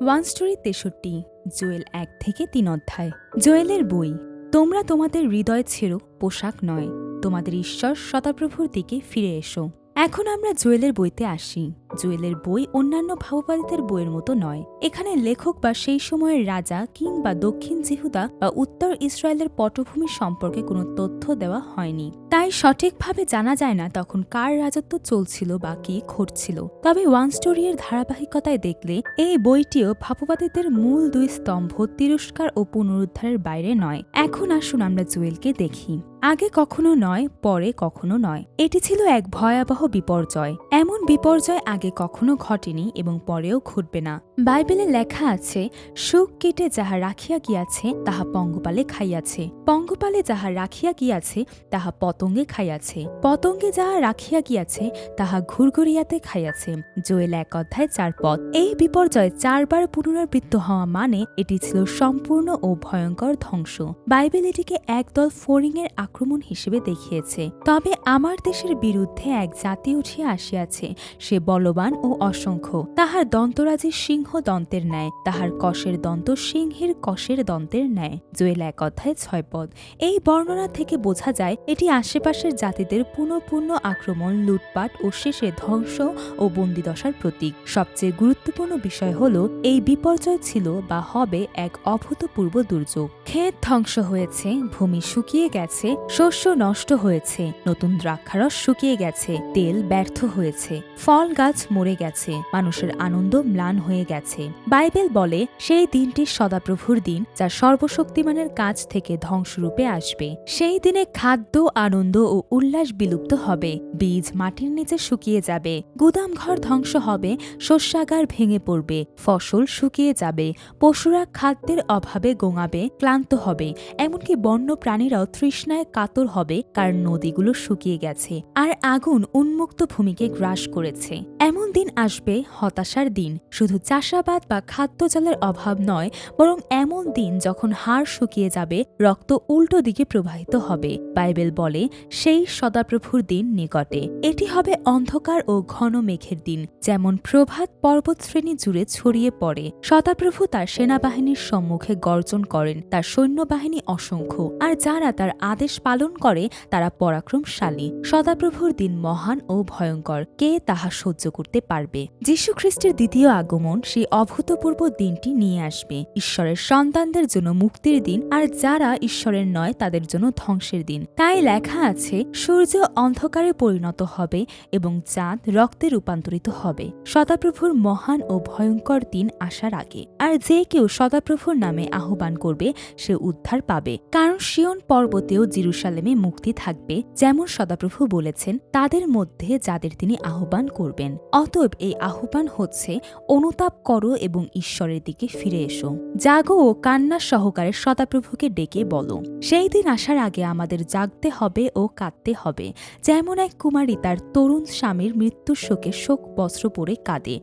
One story ৬৩ Joel ১ থেকে ৩ অধ্যায়। জোয়েলের বই। তোমরা তোমাদের হৃদয় ছেড়ো, পোশাক নয়, তোমাদের ঈশ্বর সদাপ্রভুর দিকে ফিরে এসো। এখন আমরা জোয়েলের বইতে আসি। জোয়েলের বই অন্যান্য ভাববাদীদের বইয়ের মতো নয়। এখানে লেখক বা সেই সময়ের রাজা কিংবা দক্ষিণ জিহুদা বা উত্তর ইসরায়েলের পটভূমি সম্পর্কে কোনো তথ্য দেওয়া হয়নি। তাই সঠিকভাবে জানা যায় না তখন কার রাজত্ব চলছিল বা কি ঘটছিল। তবে ওয়ান স্টোরির ধারাবাহিকতায় দেখলে এই বইটিও ভাববাদীদের মূল দুই স্তম্ভ তিরস্কার ও পুনরুদ্ধারের বাইরে নয়। এখন আসুন আমরা জোয়েলকে দেখি। আগে কখনো নয়, পরে কখনো নয়। এটি ছিল এক ভয়াবহ বিপর্যয়। এমন বিপর্যয় আগে কখনো ঘটেনি এবং পরেও ঘটবে না। বাইবেলে লেখা আছে, সুখ কেটে যাহা রাখিয়া গিয়াছে তাহা পঙ্গপালে খাইয়াছে, পঙ্গপালে যাহা রাখিয়া গিয়াছে তাহা পতঙ্গে খাইয়াছে, পতঙ্গে যাহা রাখিয়া গিয়াছে তাহা ঘুরঘুরিয়াতে খাইয়াছে। জোয়েল ১ অধ্যায় ৪ পদ। এই বিপর্যয় ৪ বার পুনরাবৃত্ত হওয়া মানে এটি ছিল সম্পূর্ণ ও ভয়ঙ্কর ধ্বংস। বাইবেল এটিকে একদল ফড়িংয়ের আক্রমণ হিসেবে দেখিয়েছে। তবে আমার দেশের বিরুদ্ধে এক জাতি উঠিয়া আসিয়াছে, সে বলবান ও অসংখ্য, তাহার দন্তরাজি সিংহ দন্তের ন্যায়, তাহার কষের দন্ত সিংহের কষের দন্তের ন্যায়। জোয়েল ১ অধ্যায় ৬ পদ। এই বর্ণনা থেকে বোঝা যায় এটি আশেপাশের জাতিদের পুনঃপূর্ণ আক্রমণ, লুটপাট ও শেষে ধ্বংস ও বন্দিদশার প্রতীক। সবচেয়ে গুরুত্বপূর্ণ বিষয় হল এই বিপর্যয় ছিল বা হবে এক অভূতপূর্ব দুর্যোগ। ক্ষেত ধ্বংস হয়েছে, ভূমি শুকিয়ে গেছে, শস্য নষ্ট হয়েছে, নতুন দ্রাক্ষারস শুকিয়ে গেছে, তেল ব্যর্থ হয়েছে, ফল গাছ মরে গেছে, মানুষের আনন্দ ম্লান হয়ে গেছে। বাইবেল বলে সেই দিনটি সদাপ্রভুর দিন, যা সর্বশক্তিমানের কাছ থেকে ধ্বংসরূপে আসবে। সেই দিনে খাদ্য, আনন্দ ও উল্লাস বিলুপ্ত হবে, বীজ মাটির নিচে শুকিয়ে যাবে, গুদাম ঘর ধ্বংস হবে, শস্যাগার ভেঙে পড়বে, ফসল শুকিয়ে যাবে, পশুরা খাদ্যের অভাবে গোঙাবে, ক্লান্ত হবে, এমনকি বন্য প্রাণীরাও তৃষ্ণায় কাতর হবে, কারণ নদীগুলো শুকিয়ে গেছে আর আগুন উন্মুক্ত ভূমিকে গ্রাস করেছে। এমন দিন আসবে, হতাশার দিন। শুধু চাষাবাদ বা খাদ্য জলের অভাব নয়, বরং এমন দিন যখন হাড় শুকিয়ে যাবে, রক্ত উল্টো দিকে প্রবাহিত হবে। বাইবেল বলে সেই সদাপ্রভুর দিন নিকটে। এটি হবে অন্ধকার ও ঘন মেঘের দিন, যেমন প্রভাত পর্বতশ্রেণী জুড়ে ছড়িয়ে পড়ে। সদাপ্রভু তার সেনাবাহিনীর সম্মুখে গর্জন করেন, তার সৈন্যবাহিনী অসংখ্য, আর যারা তার আদেশ পালন করে তারা পরাক্রমশালী। সদাপ্রভুর দিন মহান ও ভয়ঙ্কর, কে তাহা সহ্য করতে পারবে? যীশু খ্রিস্টের দ্বিতীয় আগমন সেই অভূতপূর্ব দিনটি নিয়ে আসবে। ঈশ্বরের সন্তানদের জন্য মুক্তির দিন, আর যারা ঈশ্বরের নয় তাদের জন্য ধ্বংসের দিন। তাই লেখা আছে, সূর্য অন্ধকারে পরিণত হবে এবং চাঁদ রক্তে রূপান্তরিত হবে, সদাপ্রভুর মহান ও ভয়ঙ্কর দিন আসার আগে। আর যে কেউ সদাপ্রভুর নামে আহ্বান করবে সে উদ্ধার পাবে, কারণ সিয়ন পর্বতেও জেরুসালেমে মুক্তি থাকবে, যেমন সদাপ্রভু বলেছেন তাদের মধ্যে যাদের তিনি আহ্বান করবেন। অতএব এই আহ্বান হচ্ছে, অনুতাপ করো এবং ঈশ্বরের দিকে ফিরে এসো। জাগো ও কান্না সহকারে সদাপ্রভুকে ডেকে বলো। সেই দিন আসার আগে আমাদের জাগতে হবে ও কাঁদতে হবে। যেমন এক কুমারী তার তরুণ স্বামীর মৃত্যুর শোকে শোক বস্ত্র পরে কাঁদে,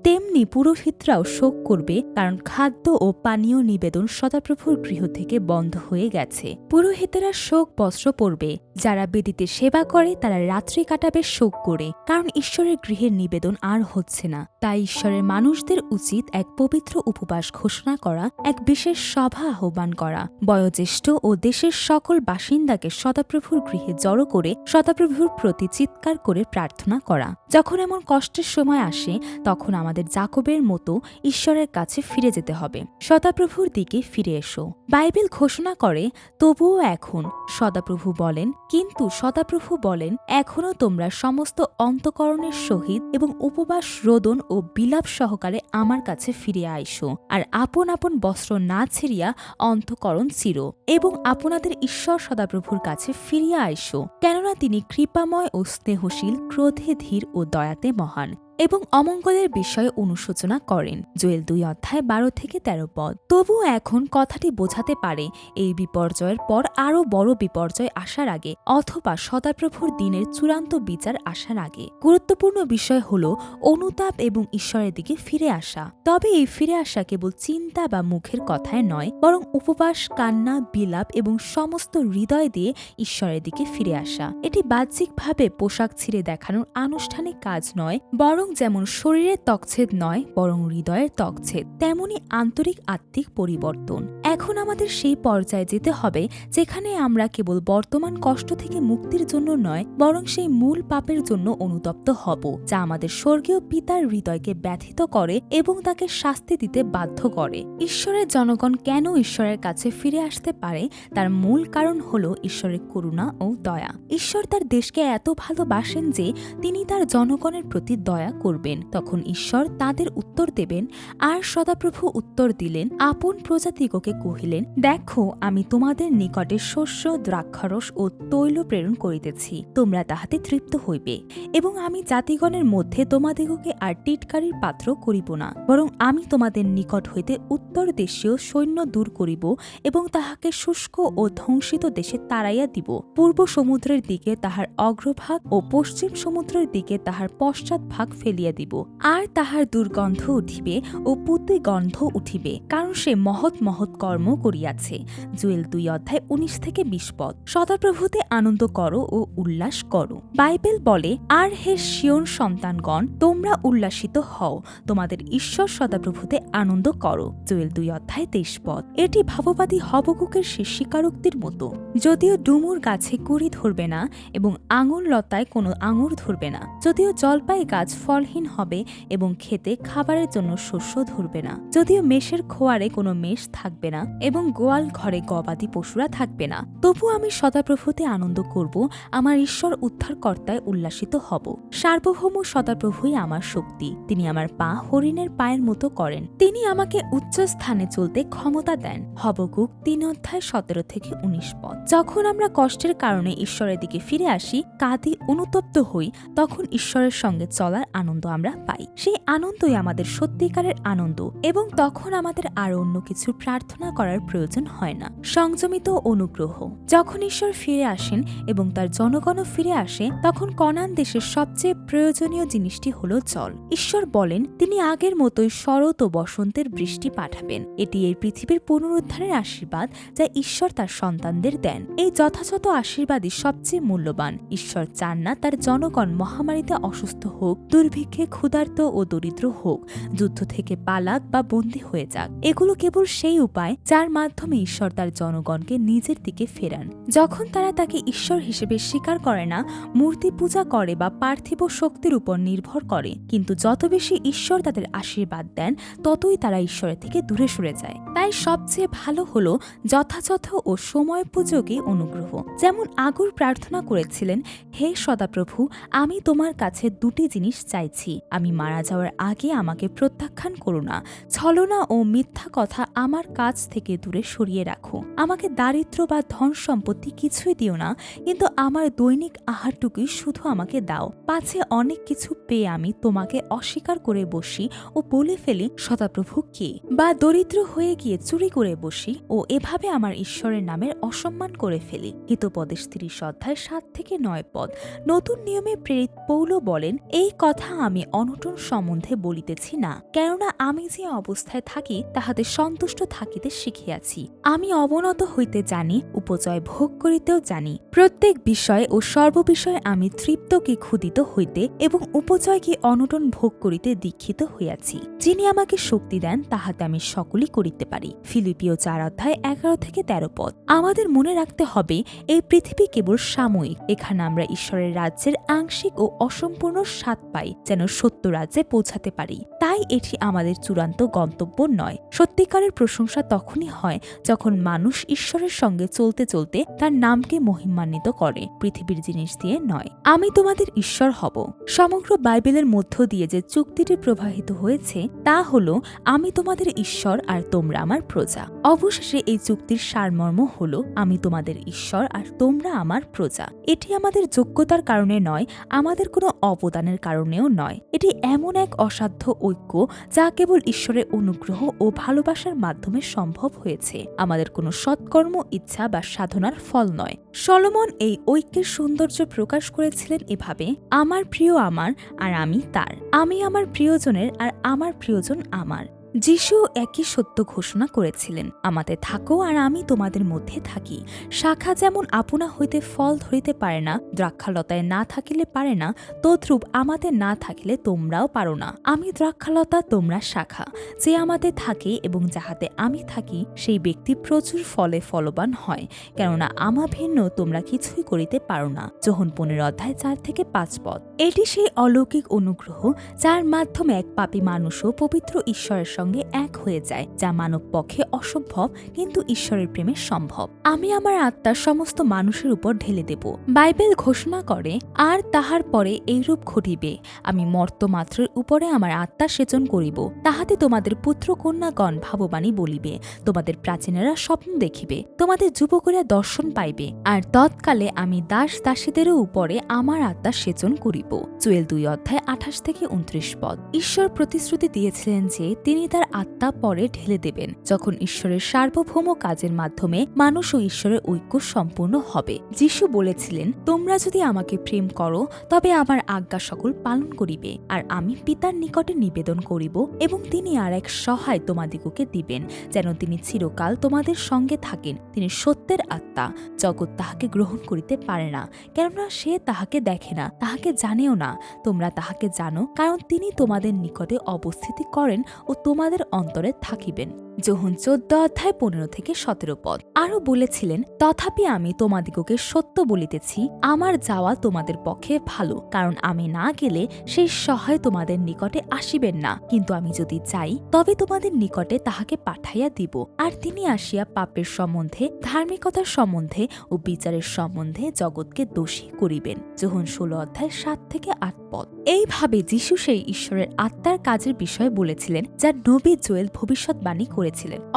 তেমনি পুরোহিতরাও শোক করবে, কারণ খাদ্য ও পানীয় নিবেদন সদাপ্রভুর গৃহ থেকে বন্ধ হয়ে গেছে। পুরোহিতেরা শোক বস্ত্র পরবে, যারা বেদিতে সেবা করে তারা রাত্রি কাটাবে শোক করে, কারণ ঈশ্বরের গৃহের নিবেদন আর হচ্ছে না। তাই ঈশ্বরের মানুষদের উচিত এক পবিত্র উপবাস ঘোষণা করা, এক বিশেষ সভা আহ্বান করা, বয়োজ্যেষ্ঠ ও দেশের সকল বাসিন্দাকে সদাপ্রভুর গৃহে জড়ো করে সদাপ্রভুর প্রতি চিৎকার করে প্রার্থনা করা। যখন এমন কষ্টের সময় আসে, তখন আমাদের যাকবের মতো ঈশ্বরের কাছে ফিরে যেতে হবে। সদাপ্রভুর দিকে ফিরে এসো। বাইবেল ঘোষণা করে, তবুও এখন। সদাপ্রভু বলেন, কিন্তু সদাপ্রভু বলেন, এখনও তোমরা সমস্ত অন্তঃকরণের সহিত এবং উপবাস, রোদন ও বিলাপ সহকারে আমার কাছে ফিরে আইসো, আর আপন আপন বস্ত্র না ছিঁড়িয়া অন্তঃকরণ চিরো, এবং আপনাদের ঈশ্বর সদাপ্রভুর কাছে ফিরিয়া আইসো, কেননা তিনি কৃপাময় ও স্নেহশীল, ক্রোধে ধীর ও দয়াতে মহান, এবং অমঙ্গলের বিষয়ে অনুশোচনা করেন। জোয়েল ২ অধ্যায় ১২ থেকে ১৩ পদ। তবুও এখন কথাটি বোঝাতে পারে এই বিপর্যয়ের পর আরও বড় বিপর্যয় আসার আগে, অথবা সদাপ্রভুর দিনের চূড়ান্ত বিচার আসার আগে। গুরুত্বপূর্ণ বিষয় হল অনুতাপ এবং ঈশ্বরের দিকে ফিরে আসা। তবে এই ফিরে আসা কেবল চিন্তা বা মুখের কথায় নয়, বরং উপবাস, কান্না, বিলাপ এবং সমস্ত হৃদয় দিয়ে ঈশ্বরের দিকে ফিরে আসা। এটি বাহ্যিকভাবে পোশাক ছিঁড়ে দেখানোর আনুষ্ঠানিক কাজ নয়, বরং বরং যেমন শরীরের ত্বকছেদ নয় বরং হৃদয়ের ত্বকছেদ, তেমনি আন্তরিক আত্মিক পরিবর্তন। এখন আমাদের সেই পর্যায়ে যেতে হবে যেখানে আমরা কেবল বর্তমান কষ্ট থেকে মুক্তির জন্য নয় বরং সেই মূল পাপের জন্য অনুতপ্ত হব যা আমাদের স্বর্গীয় পিতার হৃদয়কে ব্যথিত করে এবং তাকে শাস্তি দিতে বাধ্য করে। ঈশ্বরের জনগণ কেন ঈশ্বরের কাছে ফিরে আসতে পারে তার মূল কারণ হল ঈশ্বরের করুণা ও দয়া। ঈশ্বর তার দেশকে এত ভালোবাসেন যে তিনি তার জনগণের প্রতি দয়া করবেন। তখন ঈশ্বর তাদের উত্তর দেবেন। আর সদাপ্রভু উত্তর দিলেন, আপন প্রজাতিগকে কহিলেন, দেখো আমি তোমাদের নিকটে শস্য, দ্রাক্ষারস ও তৈল প্রেরণ করিতেছি, তোমরা তাহাতে তৃপ্ত হইবে। এবং আমি জাতিগণের মধ্যে তোমাদিগকে আর টিটকারির পাত্র করিব না, বরং আমি তোমাদের নিকট হইতে উত্তর দেশীয় সৈন্য দূর করিব এবং তাহাকে শুষ্ক ও ধ্বংসিত দেশে তাড়াইয়া দিব। পূর্ব সমুদ্রের দিকে তাহার অগ্রভাগ ও পশ্চিম সমুদ্রের দিকে তাহার পশ্চাৎ ভাগ ফেলিয়া দিব। আর তাহার দুর্গন্ধ উঠিবে ও পুঁতি গন্ধ উঠিবে, কারণ সে মহৎ মহৎ কর্ম করিয়াছে। জুয়েল 2:19-20 পদ। সদাপ্রভুতে আনন্দ করো ও উল্লাস করো। বাইবেল বলে, আর হে সিয়ন সন্তানগণ, তোমরা উল্লাসিত হও, তোমাদের ঈশ্বর সদাপ্রভুতে আনন্দ করো। জুয়েল 2:23 পদ। এটি ভাববাদী হবকুকের সে স্বীকারোক্তির মতো। যদিও ডুমুর গাছে কুড়ি ধরবে না এবং আঙুর লতায় কোনো আঙুর ধরবে না, যদিও জলপাই গাছ ফলহীন হবে এবং খেতে খাবারের জন্য শস্য ধরবে না, যদিও মেষের খোয়ারে কোনো মেষ থাকবে না এবং গোয়াল ঘরে গবাদি পশুরা থাকবে না, তবু আমি সদাপ্রভুতে আনন্দ করব, আমার ঈশ্বর উদ্ধারকর্তায় উল্লাসিত হব। সার্বভৌম সদাপ্রভুই আমার শক্তি। তিনি আমার পা হরিণের পায়ের মতো করেন। তিনি আমাকে উচ্চ স্থানে চলতে ক্ষমতা দেন। হবকুক 3:17-19 পদ। যখন আমরা কষ্টের কারণে ঈশ্বরের দিকে ফিরে আসি, কাঁদি, অনুতপ্ত হই, তখন ঈশ্বরের সঙ্গে চলার আনন্দ আমরা পাই। সেই আনন্দই আমাদের সত্যিকারের আনন্দ এবং তখন আমাদের আর অন্য কিছু প্রার্থনা করার প্রয়োজন হয় না। সংযমিত অনুগ্রহ। যখন ঈশ্বর ফিরে আসেন এবং তার জনগণও ফিরে আসে, তখন কনান দেশের সবচেয়ে প্রয়োজনীয় জিনিসটি হল জল। ঈশ্বর বলেন তিনি আগের মতোই শরৎ ও বসন্তের বৃষ্টি পাঠাবেন। এটি এই পৃথিবীর পুনরুদ্ধারের আশীর্বাদ যা ঈশ্বর তার সন্তানদের দেন। এই যথাযথ আশীর্বাদই সবচেয়ে মূল্যবান। ঈশ্বর চান না তার জনগণ মহামারীতে অসুস্থ হোক, দুর্ভিক্ষে ক্ষুধার্ত ও দরিদ্র হোক, যুদ্ধ থেকে পালাক বা বন্দী হয়ে যাক। এগুলো কেবল সেই উপায় যার মাধ্যমে ঈশ্বর তার জনগণকে নিজের দিকে ফেরান। যখন তারা তাকে ঈশ্বর হিসেবে স্বীকার করে না, মূর্তি পূজা করে বা পার্থিব শক্তির উপর নির্ভর করে, কিন্তু যত বেশি ঈশ্বর তাদের আশীর্বাদ দেন ততই তারা ঈশ্বরের থেকে দূরে সরে যায়। তাই সবচেয়ে ভালো হলো যথাযথ ও সময়োপযোগী অনুগ্রহ। যেমন আগুর প্রার্থনা করেছিলেন, হে সদাপ্রভু, আমি তোমার কাছে দুটি জিনিস চাইছি, আমি মারা যাওয়ার আগে আমাকে প্রত্যাখ্যান করো না, ছলনা ও মিথ্যা কথা আমার কাছ থেকে দূরে সরিয়ে রাখো, আমাকে দারিদ্র্য বা ধন সম্পত্তি কিছুই দিও না, কিন্তু আমার দৈনিক আহারটুকুই শুধু আমাকে দাও, পাছে অনেক কিছু পেয়ে আমি তোমাকে অস্বীকার করে বসি ও বলে ফেলি সদাপ্রভু কে, বা দরিদ্র হয়ে গিয়ে চুরি করে বসি ও এভাবে আমার ঈশ্বরের নামের অসম্মান করে ফেলি। হিতোপদেশ 30:7-9 পদ। নতুন নিয়মে প্রেরিত পৌল বলেন, এই কথা আমি অনটন সম্বন্ধে বলিতেছি না, কেননা আমি যে অবস্থায় থাকি তাহাতে সন্তুষ্ট থাকিতে শিখিয়াছি। আমি অবনত হইতে জানি, উপজয় ভোগ করিতেও জানি। প্রত্যেক বিষয়ে ও সর্ববিষয়ে আমি তৃপ্ত কি ক্ষুদিত হইতে এবং উপজয় কি অনটন ভোগ করিতে দীক্ষিত হইয়াছি। যিনি আমাকে শক্তি দেন তাহাতে আমি সকলই করিতে পারি। ফিলিপিও 4:11-13 পদ। আমাদের মনে রাখতে হবে এই পৃথিবী কেবল সাময়িক। এখানে আমরা ঈশ্বরের রাজ্যের আংশিক ও অসম্পূর্ণ স্বাদ পাই, যেন সত্য রাজ্যে পৌঁছাতে পারি। তাই এটি আমাদের চূড়ান্ত গন্তব্য নয়। সত্যিকারের প্রশংসা তখনই হয় যখন মানুষ ঈশ্বরের সঙ্গে চলতে চলতে তার নামকে মহিমান্বিত করে, পৃথিবীর জিনিস দিয়ে নয়। আমি তোমাদের ঈশ্বর হব। সমগ্র বাইবেলের মধ্য দিয়ে যে চুক্তিটি প্রবাহিত হয়েছে তা হল, আমি তোমাদের ঈশ্বর আর তোমরা আমার প্রজা। অবশেষে এই চুক্তির সারমর্ম হল, আমি তোমাদের ঈশ্বর আর তোমরা আমার প্রজা। এটি আমাদের যোগ্যতার কারণে নয়, আমাদের কোনো অবদানের কারণেও নয়। এটি এমন এক অসাধ্য ঐক্য যা কেবল ঈশ্বরের অনুগ্রহ ও ভালোবাসার মাধ্যমে সম্ভব হয়েছে, আমাদের কোনো সৎকর্ম, ইচ্ছা বা সাধনার ফল নয়। সলোমন এই ঐক্যের সৌন্দর্য প্রকাশ করেছিলেন এভাবে, আমার প্রিয় আমার আর আমি তার, আমি আমার প্রিয়জনের আর আমার প্রিয়জন আমার। যিশু একই সত্য ঘোষণা করেছিলেন, আমাতে থাকো আর আমি তোমাদের মধ্যে থাকি। শাখা যেমন আপনা হইতে ফল ধরিতে পারে না, দ্রাক্ষালতায় না থাকিলে পারে না, তদ্রূপ আমাদের না থাকিলে তোমরাও পারো না। আমি দ্রাক্ষালতা, তোমরা শাখা। যে আমাতে থাকে এবং যাহাতে আমি থাকি, সেই ব্যক্তি প্রচুর ফলে ফলবান হয়, কেননা আমা ভিন্ন তোমরা কিছুই করিতে পারো না। যোহন 15:4-5 পদ। এটি সেই অলৌকিক অনুগ্রহ যার মাধ্যমে এক পাপী মানুষও পবিত্র ঈশ্বরের সঙ্গে এক হয়ে যায়, যা মানব পক্ষে অসম্ভব, কিন্তু ঈশ্বরের প্রেমে সম্ভব। আমি আমার আত্মা সমস্ত মানুষের উপর ঢেলে দেব। বাইবেল ঘোষণা করে, আর তাহার পরে এইরূপ ঘটিবে, আমি মর্তমাত্রের উপরে আমার আত্মা সেচন করিব, তাহাতে তোমাদের পুত্র কন্যাগণ ভাববাণী বলিবে, তোমাদের প্রাচীনেরা স্বপ্ন দেখিবে, তোমাদের যুবকেরা দর্শন পাইবে, আর তৎকালে আমি দাস দাসীদেরও উপরে আমার আত্মা সেচন করিব। জোয়েল 2:28-29 পদ। ঈশ্বর প্রতিশ্রুতি দিয়েছিলেন যে তিনি তার আত্মা পরে ঢেলে দেবেন, যখন ঈশ্বরের সার্বভৌম কাজের মাধ্যমে মানুষ ও ঈশ্বরের ঐক্য সম্পূর্ণ হবে। যিশু বলেছিলেন, তোমরা যদি আমাকে প্রেম করো তবে আমার আজ্ঞা সকল পালন করিবে, আর আমি পিতার নিকটে নিবেদন করিব, এবং তিনি আর এক সহায় তোমাদিগকে দিবেন, যেন তিনি চিরকাল তোমাদের সঙ্গে থাকেন। তিনি সত্যের আত্মা, জগৎ তাহাকে গ্রহণ করিতে পারে না, কেননা সে তাহাকে দেখে না, তাহাকে জানেও না। তোমরা তাহাকে জানো, কারণ তিনি তোমাদের নিকটে অবস্থিতি করেন ও তোমাদের অন্তরে থাকিবেন। যোহন 14:15-17 পদ। আরও বলেছিলেন, তথাপি আমি তোমাদিগকে সত্য বলিতেছি, আমার যাওয়া তোমাদের পক্ষে ভালো, কারণ আমি না গেলে সেই সহায় তোমাদের নিকটে আসিবেন না, কিন্তু আমি যদি যাই তবে তোমাদের নিকটে তাহাকে পাঠাইয়া দিব। আর তিনি আসিয়া পাপের সম্বন্ধে, ধার্মিকতার সম্বন্ধে ও বিচারের সম্বন্ধে জগৎকে দোষী করিবেন। যোহন 16:7-8 পদ। এইভাবে যিশু সেই ঈশ্বরের আত্মার কাজের বিষয়ে বলেছিলেন, যা নবী জোয়েল ভবিষ্যৎবাণী করেছিলেন।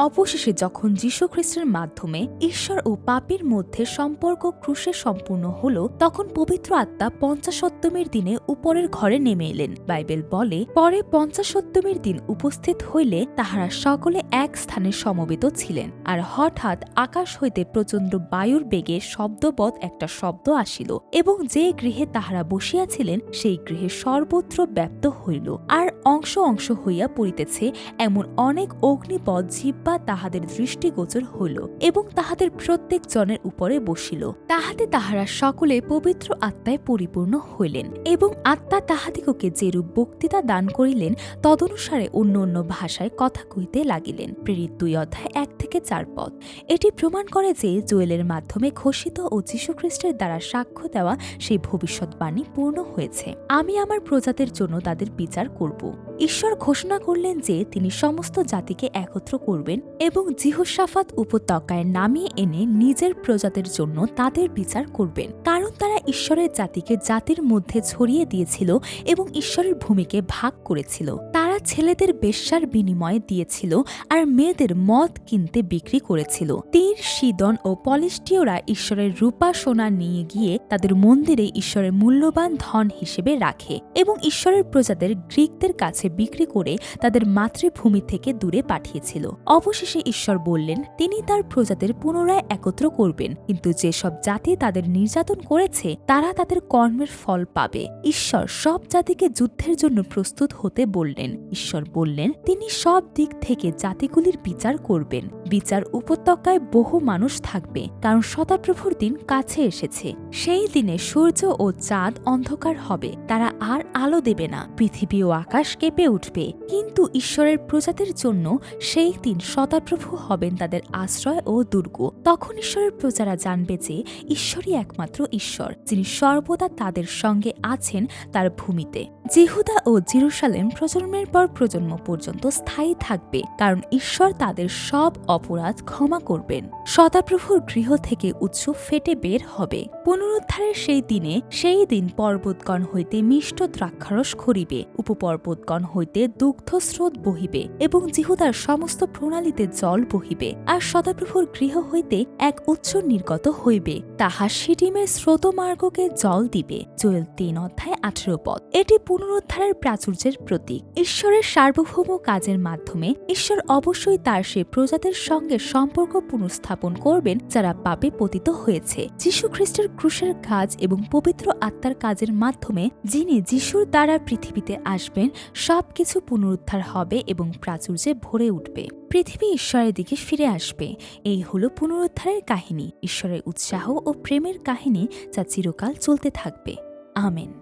অবশেষে যখন যীশু খ্রিস্টের মাধ্যমে ঈশ্বর ও পাপীর মধ্যে সম্পর্ক ক্রুশে সম্পূর্ণ হল, তখন পবিত্র আত্মা পঞ্চাশোত্তমের দিনে উপরের ঘরে নেমে এলেন। বাইবেল বলে, পরে পঞ্চাশোত্তমের দিন উপস্থিত হইলে তাহারা সকলে এক স্থানে সমবেত ছিলেন, আর হঠাৎ আকাশ হইতে প্রচণ্ড বায়ুর বেগে শব্দবৎ একটা শব্দ আসিল, এবং যে গৃহে তাহারা বসিয়াছিলেন সেই গৃহে সর্বত্র ব্যাপ্ত হইল, আর অংশ অংশ হইয়া পড়িতেছে এমন অনেক অগ্নিপদ জিহ্বা তাহাদের দৃষ্টিগোচর হইল, এবং তাহাদের প্রত্যেক জনের উপরে বসিল। তাহাতে তাহারা সকলে পবিত্র আত্মায় পরিপূর্ণ হইলেন, এবং আত্মা তাহাদিগকে যেরূপ বক্তৃতা দান করিলেন, তদনুসারে অন্য অন্য ভাষায় কথা কইতে লাগিলেন। প্রেরিত 2:1-4 পদ। এটি প্রমাণ করে যে জোয়েলের মাধ্যমে ঘোষিত ও যীশুখ্রিস্টের দ্বারা সাক্ষ্য দেওয়া সেই ভবিষ্যৎবাণী পূর্ণ হয়েছে। আমি আমার প্রজাদের জন্য তাদের বিচার করব। ঈশ্বর ঘোষণা করলেন যে তিনি সমস্ত জাতিকে একত্র করবেন এবং জিহোশাফাত উপত্যকায় নামিয়ে এনে নিজের প্রজাদের জন্য তাদের বিচার করবেন, কারণ তারা ঈশ্বরের জাতিকে জাতির মধ্যে ছড়িয়ে দিয়েছিল এবং ঈশ্বরের ভূমিকে ভাগ করেছিল। তারা ছেলেদের বেশ্যার বিনিময়ে দিয়েছিল আর মেয়েদের মদ কিনতে বিক্রি করেছিল। তীর, সিদন ও পলিষ্টীয়রা ঈশ্বরের রূপা সোনা নিয়ে গিয়ে তাদের মন্দিরে ঈশ্বরের মূল্যবান ধন হিসেবে রাখে এবং ঈশ্বরের প্রজাদের গ্রীকদের কাছে বিক্রি করে তাদের মাতৃভূমি থেকে দূরে পাঠিয়েছিল। অবশেষে ঈশ্বর বললেন তিনি তার প্রজাদের পুনরায় একত্র করবেন, কিন্তু যেসব জাতি তাদের নির্যাতন করেছে তারা তাদের কর্মের ফল পাবে। ঈশ্বর সব জাতিকে যুদ্ধের জন্য প্রস্তুত হতে বললেন। ঈশ্বর বললেন তিনি সব দিক থেকে জাতিগুলির বিচার করবেন। বিচার উপত্যকায় বহু মানুষ থাকবে, কারণ সদাপ্রভুর দিন কাছে এসেছে। সেই দিনে সূর্য ও চাঁদ অন্ধকার হবে, তারা আর আলো দেবে না, পৃথিবী ও আকাশ কেঁপে উঠবে। কিন্তু ঈশ্বরের প্রজাদের জন্য সেই দিন সদাপ্রভু হবেন তাদের আশ্রয় ও দুর্গ। তখন ঈশ্বরের প্রজারা জানবে যে ঈশ্বরই একমাত্র ঈশ্বর, যিনি সর্বদা তাদের সঙ্গে আছেন তার ভূমিতে। জিহুদা ও জেরুসালেম প্রজন্মের পর প্রজন্ম পর্যন্ত স্থায়ী থাকবে, কারণ ঈশ্বর তাদের সব অপরাধ ক্ষমা করবেন। সদাপ্রভুর গৃহ থেকে উৎস ফেটে বের হবে। পুনরুদ্ধারের সেই দিন পর্বতগণ হইতে মিষ্ট দ্রাক্ষারস খরিবে, উপপর্বতগণ হইতে দুগ্ধস্রোত বহিবে এবং জিহুদার সমস্ত প্রণালীতে জল বহিবে। আর সদাপ্রভুর গৃহ হইতে এক উৎস নির্গত হইবে, তাহা সিটিমের স্রোতমার্গকে জল দিবে। জোয়েল 3:18 পদ। এটি পুনরুদ্ধারের প্রাচুর্যের প্রতীক। ঈশ্বর ঈশ্বরের সার্বভৌম কাজের মাধ্যমে ঈশ্বর অবশ্যই তার সে প্রজাদের সঙ্গে সম্পর্ক পুনঃস্থাপন করবেন যারা পাপে পতিত হয়েছে। যীশু খ্রিস্টের ক্রুশের কাজ এবং পবিত্র আত্মার কাজের মাধ্যমে যিনি যীশুর দ্বারা পৃথিবীতে আসবেন, সবকিছু পুনরুদ্ধার হবে এবং প্রাচুর্যে ভরে উঠবে। পৃথিবী ঈশ্বরের দিকে ফিরে আসবে। এই হলো পুনরুদ্ধারের কাহিনী, ঈশ্বরের উৎসাহ ও প্রেমের কাহিনী যা চিরকাল চলতে থাকবে। আমেন।